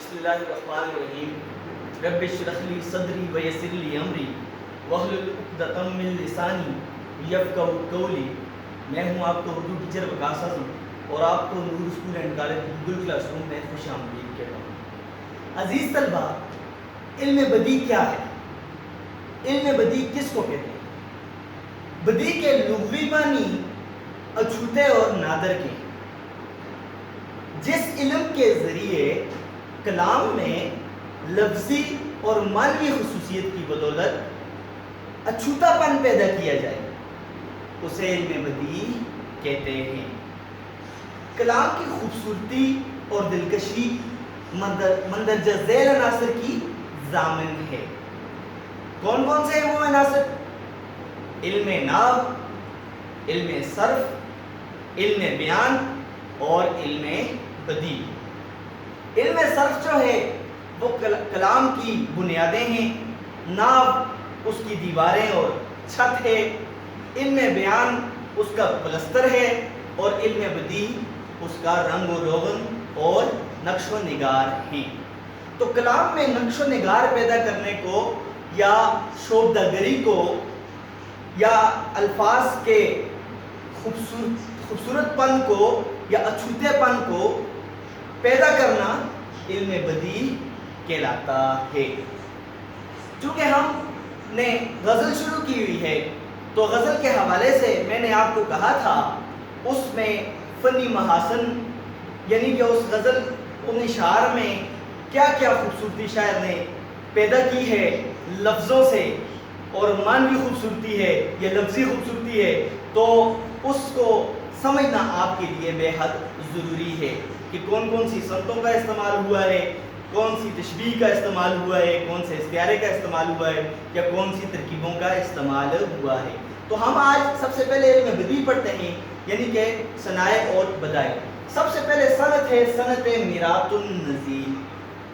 بسم اللہ الرحمن الرحیم رب اشرح لی صدری ویسر لی امری واحلل عقدۃ من لسانی یفقہوا قولی۔ میں ہوں آپ کا اردو ٹیچر وقاص اعظم اور آپ کو Noor school and college Google classroom میں خوش آمدید کہتا ہوں۔ عزیز طلبہ، علم بدیع کیا ہے؟ علم بدیع کس کو کہتے ہیں؟ بدیع کے لغوی معنی اچھوتے اور نادر کے ہیں۔ جس علم کے ذریعے کلام میں لفظی اور معنوی خصوصیت کی بدولت اچھوتا پن پیدا کیا جائے اسے علم بدیع کہتے ہیں۔ کلام کی خوبصورتی اور دلکشی مندرجہ ذیل عناصر کی ضامن ہے۔ کون کون سے ہیں وہ عناصر؟ علم نحو، علم صرف، علم بیان اور علم بدیع۔ علم صرف جو ہے وہ کلام کی بنیادیں ہیں، نحو اس کی دیواریں اور چھت ہے، علم بیان اس کا پلستر ہے اور علم بدیع اس کا رنگ و روغن اور نقش و نگار ہیں۔ تو کلام میں نقش و نگار پیدا کرنے کو یا شوبدگری کو یا الفاظ کے خوبصورت پن کو یا اچھوتے پن کو پیدا کرنا علم بدیع کہلاتا ہے۔ چونکہ ہم نے غزل شروع کی ہوئی ہے تو غزل کے حوالے سے میں نے آپ کو کہا تھا اس میں فنی محاسن یعنی کہ اس غزل اشعار میں کیا کیا خوبصورتی شاعر نے پیدا کی ہے لفظوں سے، اور معنوی خوبصورتی ہے یا لفظی خوبصورتی ہے، تو اس کو سمجھنا آپ کے لیے بے حد ضروری ہے کہ کون کون سی صنعتوں کا استعمال ہوا ہے، کون سی تشبیہ کا استعمال ہوا ہے، کون سے استعارے کا استعمال ہوا ہے یا کون سی ترکیبوں کا استعمال ہوا ہے۔ تو ہم آج سب سے پہلے علم بدیع پڑھتے ہیں، یعنی کہ صنائع اور بدائع۔ سب سے پہلے صنعت ہے صنعت میرات النظیر۔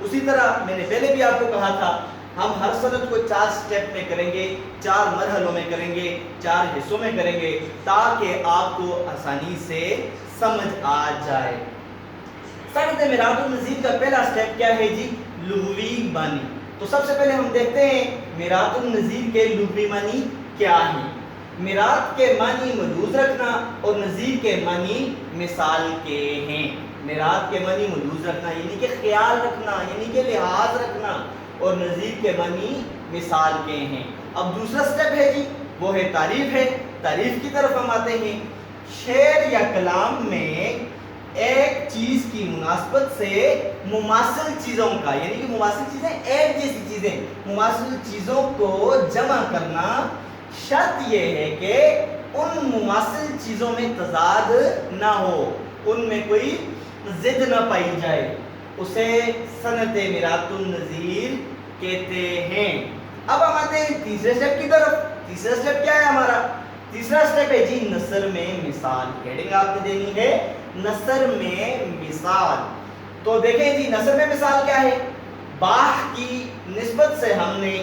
اسی طرح میں نے پہلے بھی آپ کو کہا تھا ہم ہر صنعت کو 4 سٹیپ میں کریں گے، 4 مرحلوں میں کریں گے، 4 حصوں میں کریں گے تاکہ آپ کو آسانی سے سمجھ آ جائے۔ صنعت میرات النظیر کا پہلا سٹیپ کیا ہے جی؟ لغوی معنی۔ تو سب سے پہلے ہم دیکھتے ہیں میرات النظیر کے لغوی معنی کیا ہیں۔ میرات کے معنی ملحوظ رکھنا اور نظیر کے معنی مثال کے ہیں۔ میرات کے معنی ملحوظ رکھنا یعنی کہ خیال رکھنا یعنی کہ لحاظ رکھنا، اور نظیر کے معنی مثال کے ہیں۔ اب دوسرا سٹیپ ہے جی، وہ ہے تعریف ہے۔ تعریف کی طرف ہم آتے ہیں۔ شعر یا کلام میں ایک چیز کی مناسبت سے مماثل چیزوں کا یعنی کہ مماثل چیزیں ایک جیسی چیزیں مماثل چیزوں کو جمع کرنا، شرط یہ ہے کہ ان مماثل چیزوں میں تضاد نہ ہو، ان میں کوئی ضد نہ پائی جائے، اسے صنعت میرات النظیر کہتے ہیں۔ اب ہم آتے ہیں تیسرے سٹیپ کی طرف۔ تیسرا سٹیپ کیا ہے ہمارا؟ تیسرا سٹیپ ہے جی نثر میں مثال۔ ہیڈنگ آپ نے دینی ہے نثر میں مثال۔ تو دیکھیں جی نثر میں مثال کیا ہے؟ باہ کی نسبت سے ہم نے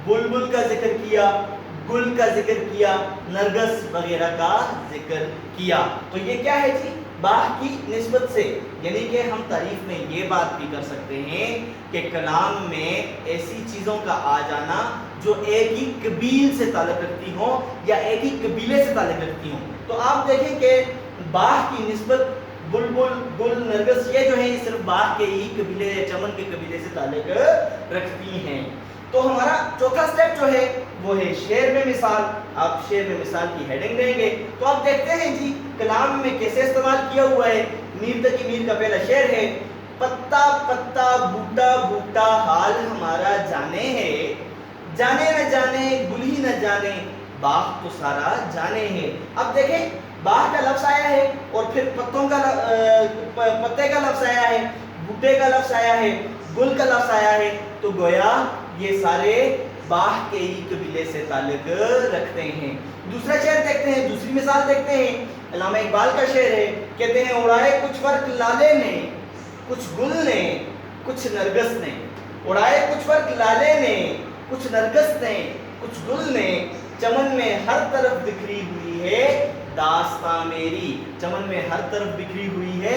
بلبل کا ذکر کیا، گل کا ذکر کیا، نرگس وغیرہ کا ذکر کیا۔ تو یہ کیا ہے جی؟ باہ کی نسبت سے، یعنی کہ ہم تعریف میں یہ بات بھی کر سکتے ہیں کہ کلام میں ایسی چیزوں کا آ جانا جو ایک ہی قبیل سے تعلق رکھتی ہوں یا ایک ہی قبیلے سے تعلق رکھتی ہوں۔ تو آپ دیکھیں کہ باہ کی نسبت بلبل، گل، نرگس یہ جو ہیں یہ صرف باہ کے ہی قبیلے یا چمن کے قبیلے سے تعلق رکھتی ہیں۔ تو ہمارا چوتھا سٹیپ جو ہے وہ ہے شعر میں مثال۔ آپ شعر میں مثال کی ہیڈنگ دیں گے تو آپ دیکھتے ہیں جی کلام میں کیسے استعمال کیا ہوا ہے۔ میر تقی میر کا پہلا شعر ہے، پتا پتا بوٹا بوٹا حال ہمارا جانے ہے، جانے نہ جانے گل ہی نہ جانے باغ تو سارا جانے ہے۔ اب دیکھیں باغ کا لفظ آیا ہے اور پھر پتوں کا پتے کا لفظ آیا ہے، بوٹے کا لفظ آیا ہے، گل کا لفظ آیا ہے، تو گویا یہ سارے باہ کے ہی قبیلے سے تعلق رکھتے ہیں۔ دوسرا شعر دیکھتے ہیں، دوسری مثال دیکھتے ہیں۔ علامہ اقبال کا شعر ہے، کہتے ہیں اڑائے کچھ فرق لالے نے، کچھ گل نے، کچھ نرگس نے۔ اڑائے کچھ فرق لالے نے، کچھ نرگس نے، کچھ گل نے، چمن میں ہر طرف بکھری ہوئی ہے داستاں میری۔ چمن میں ہر طرف بکھری ہوئی ہے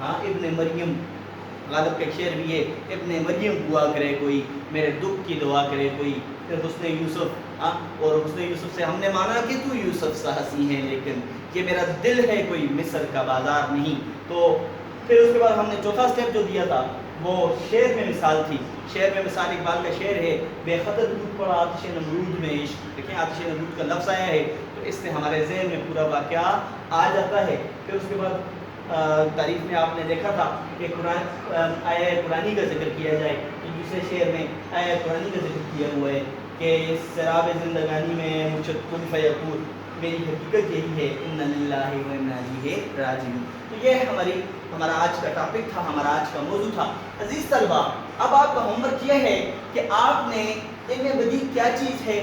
ہاں ابن مریم، غالب کا ایک شعر بھی ہے، ابن مریم دعا کرے کوئی، میرے دکھ کی دعا کرے کوئی، پھر حسن یوسف، ہاں اور حسن یوسف سے ہم نے مانا کہ تو یوسف سا ہنسی ہے لیکن یہ میرا دل ہے کوئی مصر کا بازار نہیں. تو پھر اس کے بعد ہم نے چوتھا سٹیپ جو دیا تھا وہ شعر میں مثال تھی. شعر میں مثال اقبال کا شعر ہے، بے خطر دودھ پڑا آتش نمرود میں عشق. دیکھیں آتش نمرود کا لفظ آیا ہے تو اس سے ہمارے ذہن میں پورا واقعہ آ جاتا ہے. پھر اس کے بعد تعریف میں آپ نے دیکھا تھا کہ قرآن آیا قرآنی کا ذکر کیا جائے تو دوسرے شعر میں آیا قرآنی کا ذکر کیا ہوا ہے کہ سراب زندگانی میں مجھے کن فیکون، میری حقیقت یہی ہے ان للہ و انا الیہ راجعون. تو یہ ہمارا آج کا ٹاپک تھا، ہمارا آج کا موضوع تھا. عزیز طلبہ، اب آپ کا ہوم ورک یہ ہے کہ آپ نے علم بدیع کیا چیز ہے